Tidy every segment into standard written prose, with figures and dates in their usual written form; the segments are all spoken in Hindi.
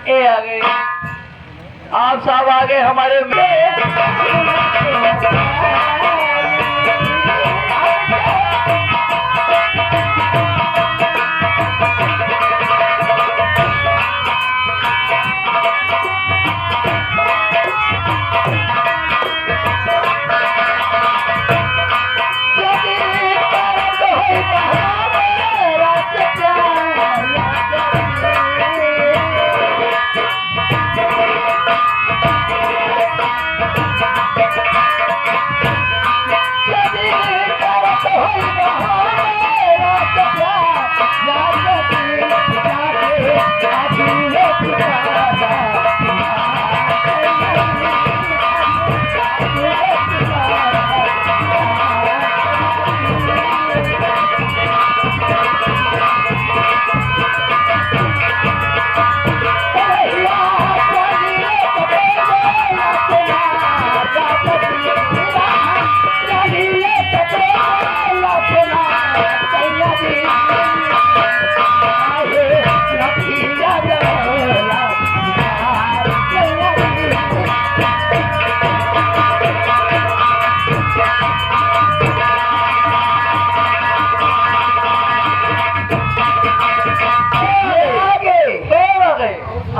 ए आ गए आप साहब आगे हमारे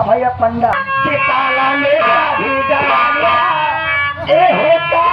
भैया पंडा के काला मेरा भी डराया ए होता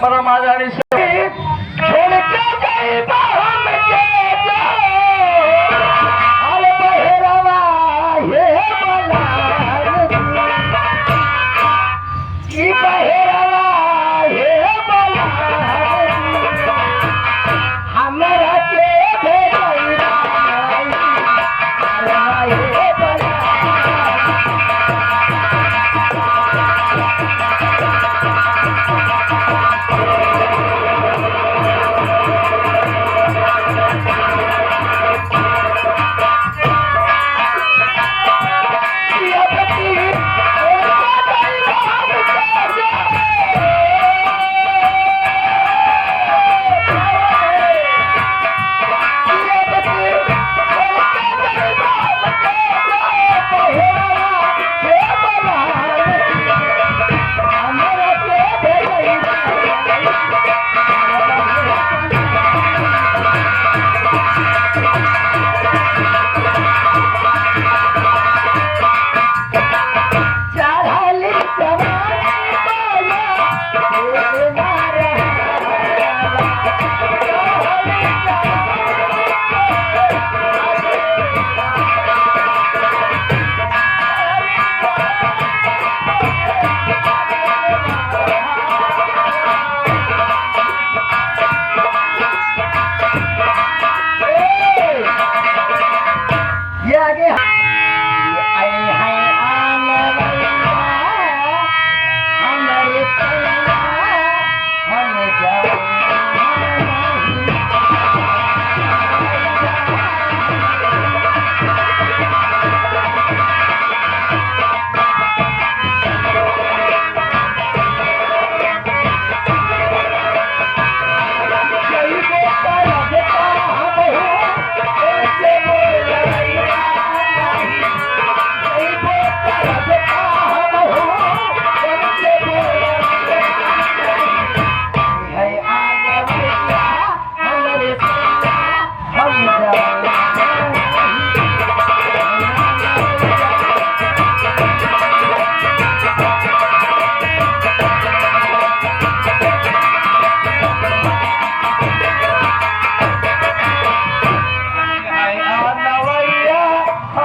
परमाजानी से छोड़ के गई हम के अरे बहेरावा ये बला की बहेरावा ये बला हमरा के भेजैया ये बला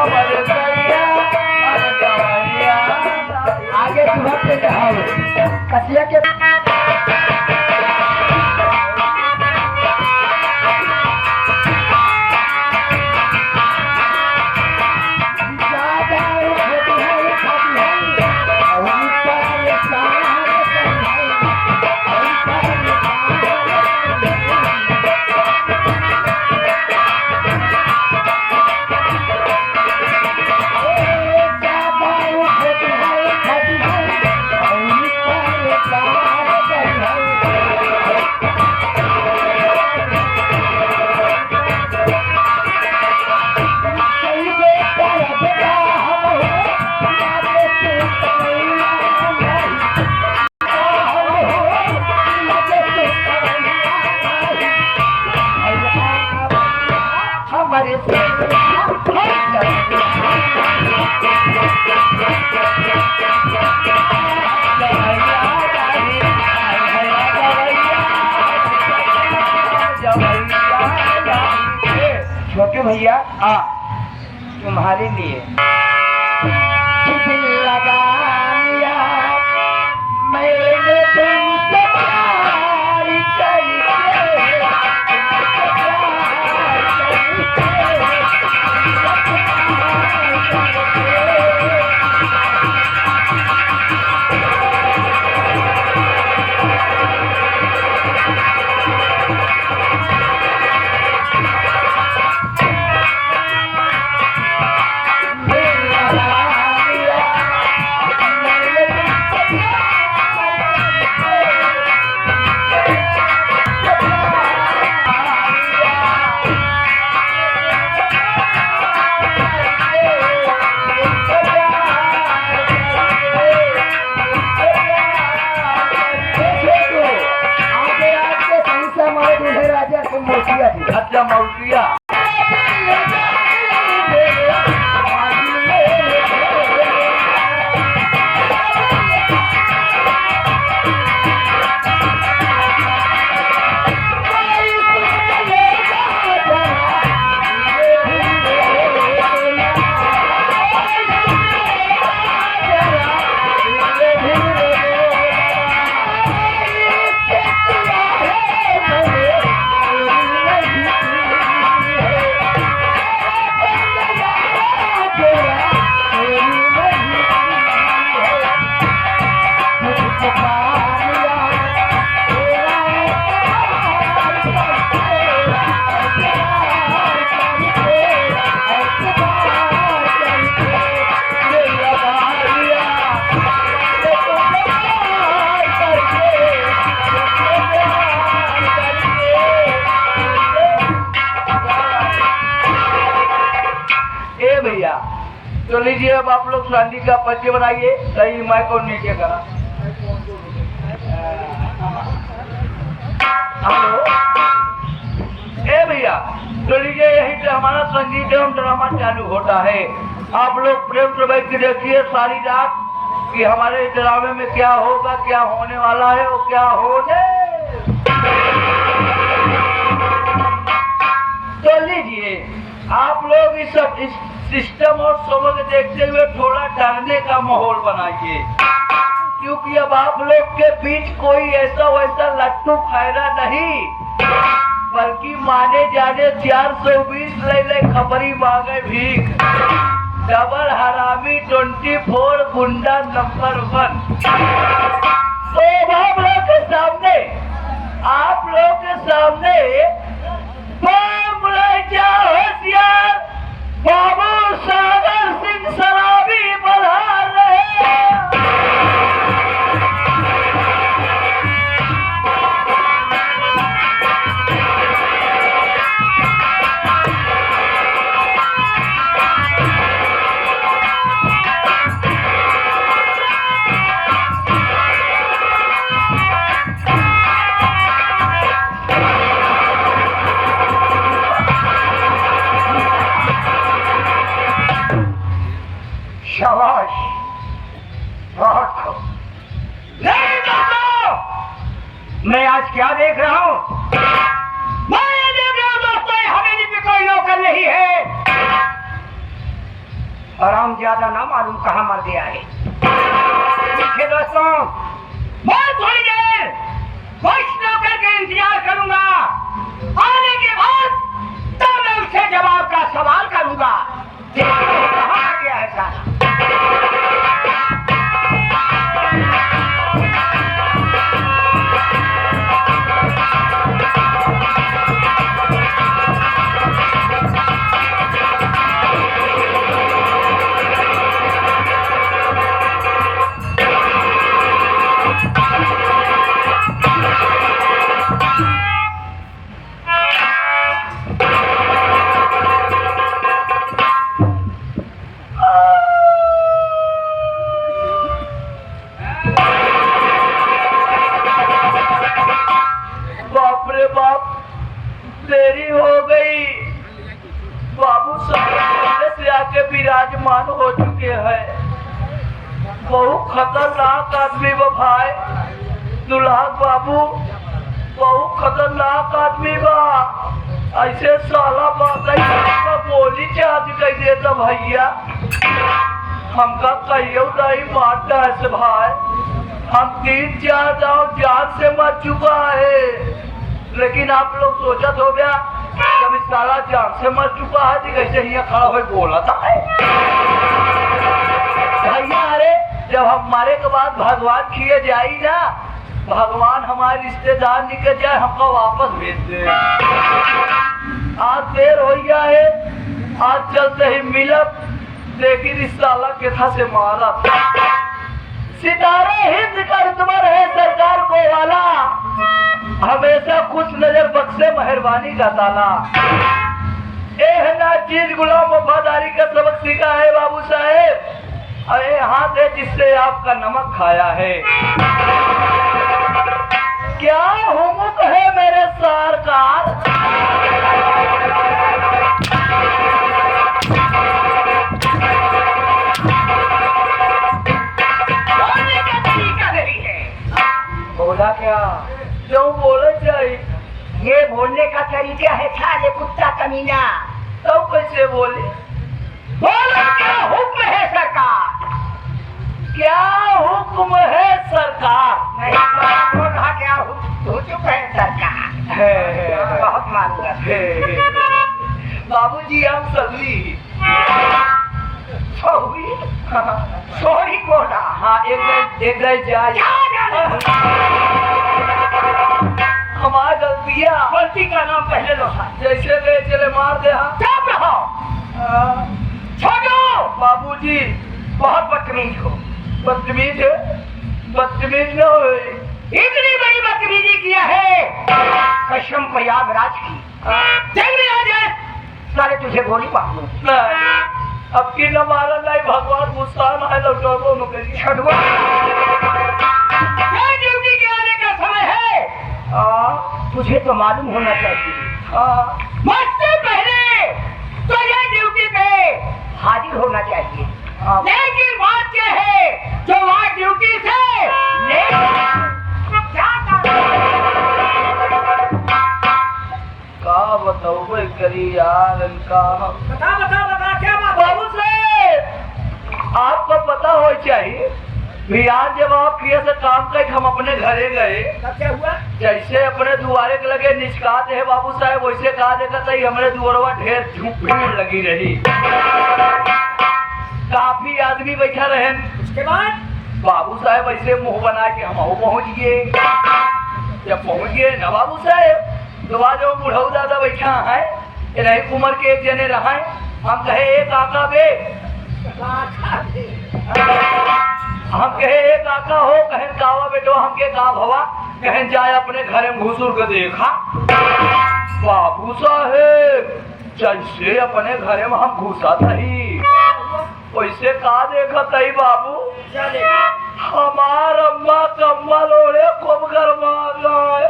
हमारे सैया अरे जवैया आगे सुबह के कहावे कसिया के छोटे भैया तुम्हारे लिए दिल लगा लिया मैंने तुमसे प्यार अच्छा मौतिया तो लीजिए अब आप लोग शादी का परिचय बनाइए। सही माइक को नीचे करा। हेलो ए भैया, तो लीजिए यही से हमारा संगीत एवं ड्रामा चालू होता है। आप लोग प्रेम से बैठ के देखिए सारी रात कि हमारे ड्रामे में क्या होगा, क्या होने वाला है और क्या होने। तो लीजिए आप लोग इस सिस्टम और समझ देखते हुए थोड़ा डरने का माहौल बनाइए, क्योंकि अब आप लोग के बीच कोई ऐसा वैसा लट्टू खैरा नहीं, बल्कि माने जाने 420 ले खबरी मांगे भीख, डबल हरामी 24 गुंडा नंबर 1। तो आप लोग के सामने होशियार बाबू सागर सिंह सराबी बढ़ा रहे। शाबाश, नहीं दोस्तों, मैं आज क्या देख रहा हूँ? मैं देख रहा हूँ दोस्तों, हवेली पे कोई नौकर नहीं है। आराम ज्यादा ना मालूम कहाँ मर गया है। देखिए दोस्तों, मैं थोड़ी देर वैष्णव करके इंतजार करूंगा, आने के बाद तब मैं उससे जवाब का सवाल करूंगा। कहाँ आ गया है साला? देरी हो गई। बाबू साहब से आके विराजमान हो चुके हैं। बहुत खतरनाक आदमी वो भाई दुल्हा बाबू, बहुत खतरनाक आदमी बा। ऐसे साला बात बोली चार्ज कर देता भैया, हमका कहियो नहीं मारता है से भाई। हम 3-4 गाँव जान से मर चुका है, लेकिन आप लोग सोचत हो गया जब इस साला जान से मर चुका है तो कैसे यहाँ खड़ा हो बोला था भैया। अरे जब हमारे के बाद भगवान किए जाई ना, भगवान हमारे रिश्तेदार निकल जाए हमको वापस भेज दे। आज देर हो गया है, आज चलते ही मिलब, लेकिन इस साला के था से मारा। सितारे हिंद का रुतबा है सरकार को वाला, हमेशा खुश नजर बख्शे मेहरबानी का ताला। ए ना चीज गुलाम वफादारी का सबक सीखा है बाबू साहेब। अरे हाथ है जिससे आपका नमक खाया है। क्या हुकूक है मेरे सरकार? बोला क्या? क्यों बोले चाहिए? ये बोलने का तरीका है साले कुत्ता कमीना। तो कैसे बोले? बोलो क्या हुक्म है सरकार? क्या हुक्म है सरकार? नहीं बोल रहा क्या हुक्म है सरकार? बहुत मालूम। बाबूजी हम सभी सॉरी बोला। हाँ एक जाए हमारा गलती का नाम पहले लो। जैसे ले चले मार दे। हाँ चुप रहो, छोड़ो। बाबूजी बहुत बदतमीज हो। बदतमीज है? बदतमीज न हो, इतनी बड़ी बदतमीजी किया है कसम प्रयागराज की। देखने आ जाए सारे तुझे गोली मारूं। अब की न मारा नहीं, भगवान गुस्सा है लौटो नौकरी छड़वा। ड्यूटी के आने का समय है, तुझे तो मालूम होना चाहिए। मुझसे पहले तो ये ड्यूटी पे हाजिर होना चाहिए। लेकिन बात क्या है, जो वहाँ ड्यूटी से का बताओ भाई करी यार इनका। बता क्या बात? बाबू साहब आपको पता हो चाहिए, बिहार जब आप किए से काम कर हम अपने घरे गए, क्या हुआ? जैसे अपने दुआरे के लगे निष्कात है बाबू साहब, वैसे कहा देखा था हमारे दुआरवा ढेर भीड़ लगी रही, काफी आदमी बैठा रहे। उसके बाद बाबू साहब ऐसे मुंह बना के हम पहुंच गए। जब पहुंच गए ना बाबू साहब, तो आज वो बुढ़ऊ दादा बैठा है, नहीं उम्र के एक जने रहा है। हम कहे एक काका बे, हम कहे एक काका हो, कहें कावा बेटो हमके का भवा, कहें जाए अपने घर में घुसुर के देखा। बाबू साहेब जैसे अपने घर में हम घुसा थी, वैसे का देखा थी बाबू, हमार अम्मा कम्मल ओढ़े खूब गरमा गए।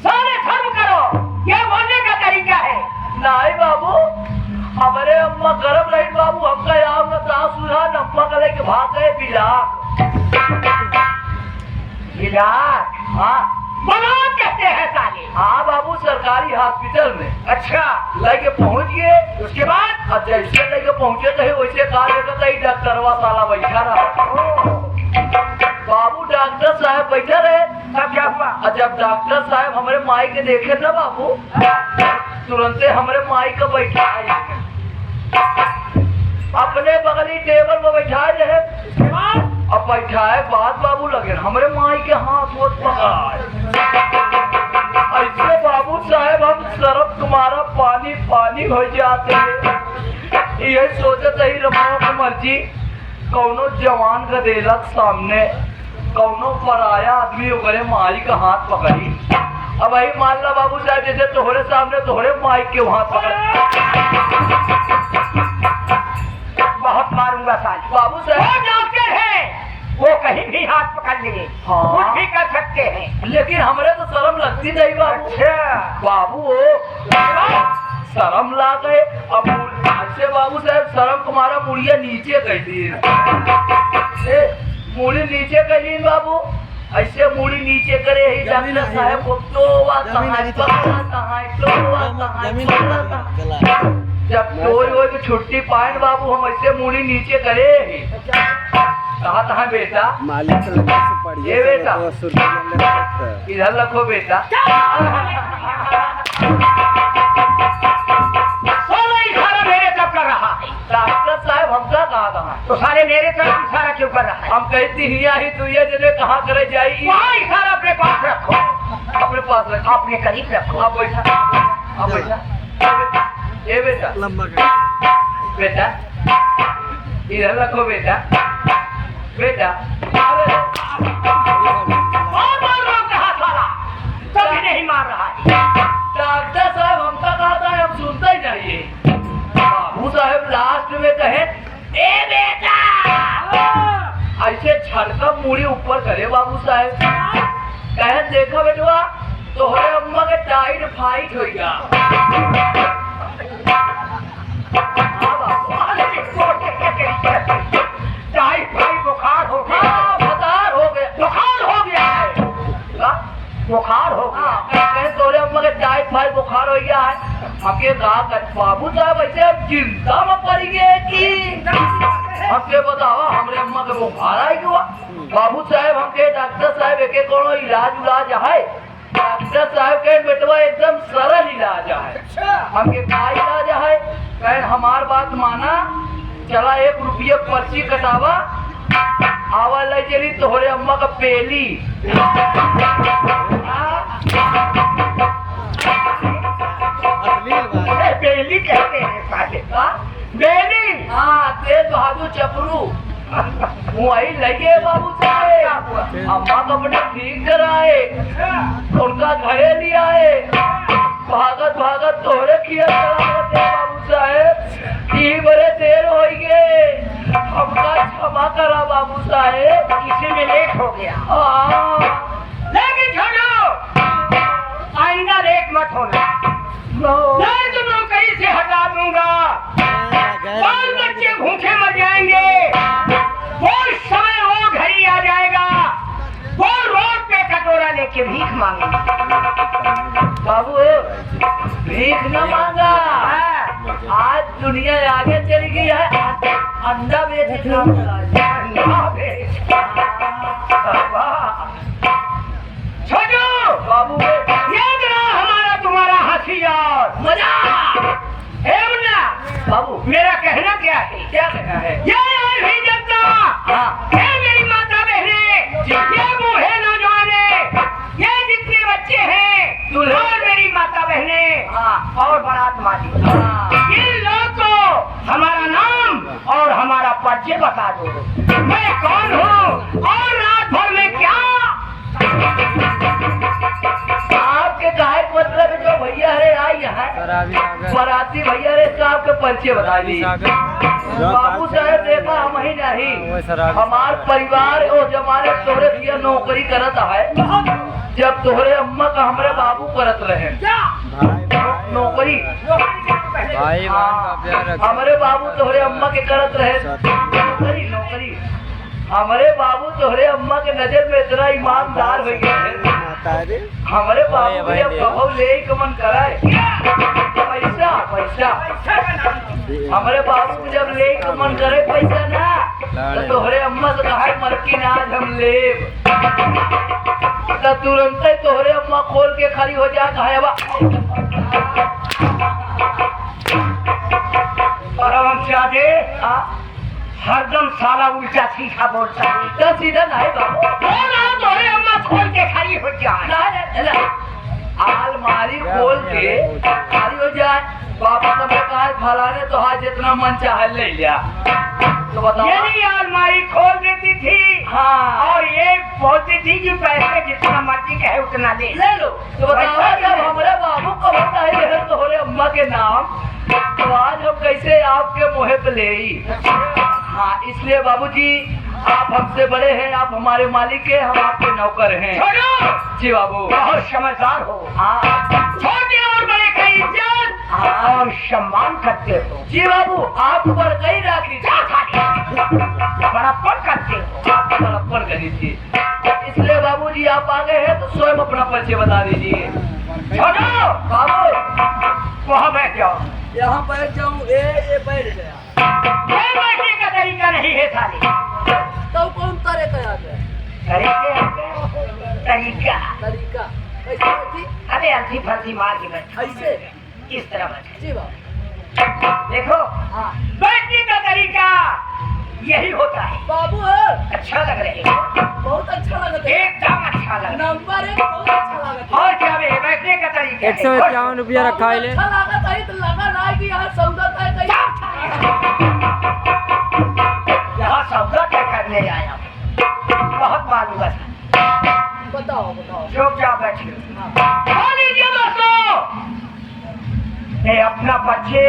सारे धर्म करो, ये बोलने का तरीका है। नहीं बाबू, हमारे अम्मा गरम रही बाबू, हमका यार न तासुरा नम्मा का लेके भाग गए बिलाक। बिलाक? हाँ बलाक कहते हैं साले। हाँ बाबू सरकार सरकारी हॉस्पिटल में। अच्छा, लेके पहुंच गए। उसके बाद और जैसे लेके पहुंचे थे वैसे कहा देखा कहीं डॉक्टरवा साला बैठा रहा। बाबू डॉक्टर साहब बैठा रहे। तब क्या हुआ? और जब डॉक्टर साहब हमारे माई के देखे ना बाबू, तुरंते हमारे माई को बैठा अपने बगली टेबल में बैठा रहे। अब बैठाए बात बाबू लगे हमारे माई के हाथ वोट पकाए। ऐसे बाबू साहब हम सरफ तुम्हारा पानी पानी हो जाते हैं। ये सोचते ही रमो की मर्जी कौनो जवान का देलक सामने, कौनो पराया आदमी ओकरे माई का हाथ पकड़ी। अब वही मान ला बाबू साहब जैसे तोहरे सामने तोहरे माई के हाथ पकड़े। बहुत मारूंगा साल। बाबू साहब वो डॉक्टर है, वो कहीं भी हाथ पकड़ लेंगे, हाँ। कुछ भी कर सकते हैं। लेकिन हमरे तो शर्म लगती नहीं बाबू। अच्छा बाबू शर्म ला गए। अब ऐसे बाबू साहब शर्म तुम्हारा मुड़िया नीचे कर दी। मुड़ी नीचे कर ली बाबू। ऐसे मुड़ी नीचे करे ही डॉक्टर साहब को जब कोई की छुट्टी पाए बाबू हम ऐसे मुड़ी नीचे करे ही। कहा बेटा ये बेटा इधर रखो बेटा। मेरे तरफ कर रहा है डॉक्टर साहब हमका कहा तो सारे मेरे तरफ इशारा क्यों कर रहा है? हम कहती हिया ही तुझे जने कहाँ करे जाई। वहाँ इशारा अपने पास रखो, अपने पास रखो, अपने करीब रखो। आप बैठा, आप बैठा। ये बेटा बेटा इधर रखो बेटा। बेटा और मार रहा कहा साला, कभी नहीं मार रहा है। डॉक्टर साहब हमका कहा था हम सुनते ही जाइए। बाबू साहब लास्ट में कहे ए बेटा, ऐसे छड़का मुड़ी ऊपर करे बाबू साहब। कहे देखा बेटवा तोहरे अम्मा के टाइट फाइट हो गया। टाइफाइड बुखार हो गया। बुखार हो गया। बुखार हो गया है। बुखार हो गया। कहे तोरे अम्मा के टाइफाइड बुखार हो गया है। हके कहा कर बाबू साहब ऐसे अब चिंता में पड़ गए कि हमके बतावा हमरे अम्मा के बुखार आई हुआ। बाबू साहब हमके डॉक्टर साहब एक कोनो इलाज है। डॉक्टर साहब के बेटवा एकदम सरल इलाज है। हमके का इलाज है? कहे हमार बात माना, चला 1 रुपया पर्ची कटावा, आवा ले चली तोहरे अम्मा का पेली। बेली कहते हैं साले। बेली हाँ तेज बहादुर चपरू वही लगे बाबू साहब। अम्मा को अपने ठीक कराए, उनका घरे लिया है। भागत भागत तोहरे किया बाबू साहब। की बड़े देर हो गए, हमका क्षमा करा बाबू साहब। इसी में लेट हो गया। लेकिन छोड़ो, आइंदा लेट मत होना। मैं तो नौकरी से हटा दूंगा, बाल बच्चे भूखे मर जाएंगे। वो समय वो घड़ी आ जाएगा, वो रोड पे कटोरा लेके भीख मांगेंगे। बाबू भीख न मांगा, आज दुनिया आगे चली गई है। अंडा बेच छोटू बाबू याद रहा हमारा तुम्हारा हंसी और मजा है मुन्ना। बाबू मेरा कहना क्या है? क्या कहना है? ये भी जनता, हाँ ये मेरी माता बहने, ये बूढ़े नौजवाने, ये जितने बच्चे हैं और मेरी माता बहने हाँ और बारात माली, हाँ इन लोग को हमारा नाम और हमारा परिचय बता दो। मैं कौन हूँ और रात भर में क्या। आपके गायक मतलब जो भैया रे आई है बराती भैया रे इसका आपके परिचय बता दी। बाबू साहब देखा हम ही नहीं, हमार परिवार और जमाने तोहरे किया नौकरी करत है। जब तोहरे अम्मा का हमारे बाबू करत रहे नौकरी, हमारे बाबू तोहरे अम्मा के करत रहे नौकरी। हमारे बाबू तोहरे अम्मा के नजर में इतना ईमानदार हो गया है। हमारे बाबू को जब कहो ले ही कमन कराए पैसा पैसा, हमारे बाबू को जब ले ही कमन करे पैसा ना, तो तोहरे अम्मा से कहा मरकी ना आज हम लेब, तो तुरंत ही तोहरे अम्मा खोल के खड़ी हो जा कहा बा परमचारी हरदम साला उल्टा सीधा बोलता है। उल्टा सीधा नहीं बाबू, तोरे अम्मा खोल के खड़ी हो जाए। अलमारी खोल के खड़ी हो जाए, वापस अपने कहा फलाने तो हाथ जितना मन चाहे ले लिया, तो बताओ यही अलमारी खोल देती थी। हाँ और ये बोलती थी कि पैसे जितना मर्जी कहे उतना दे ले लो, तो बताओ जब हमारे बाबू को बताए है तोहरे अम्मा के नाम, तो आज हम कैसे आपके मुँह पे ले आई? हाँ इसलिए बाबूजी आप हमसे बड़े हैं, आप हमारे मालिक हैं, हम आपके नौकर हैं। छोड़ो, जी बाबू बहुत समझदार हो। हाँ छोटे और बड़े का इज्जत और सम्मान करते हो। जी बाबू आप पर कहीं राखी बड़प्पन करते हो। बड़प्पन कर दीजिए, इसलिए बाबूजी आप आ गए हैं तो स्वयं अपना परिचय बता दीजिए। छोड़ो बाबू वहाँ बैठ जाओ। यहाँ बैठ जाऊँ, ये बैठ गया ये बैठने का तरीका नहीं है साले। तो कौन तरह का आ गया तरीका तरीका कैसे बैठी? अरे अर्जी फर्जी मार के बैठ ऐसे इस तरह बैठ। जी बाबू देखो हाँ बैठने का तरीका यही होता है। बाबू अच्छा लग रहे हो? बहुत अच्छा लगा, एकदम अच्छा लग रहा नंबर एक बहुत अच्छा लगा। और क्या है बैठने का तरीका? 151 रुपया रखा है। अच्छा लगा था, तो लगा ना कि यहाँ सौदा था कहीं। यहाँ सौदा क्या करने आया हूँ? बहुत मालूम है। बताओ बताओ चुपचाप बैठिए। हाँ। मान लीजिए दोस्तों, ये अपना बच्चे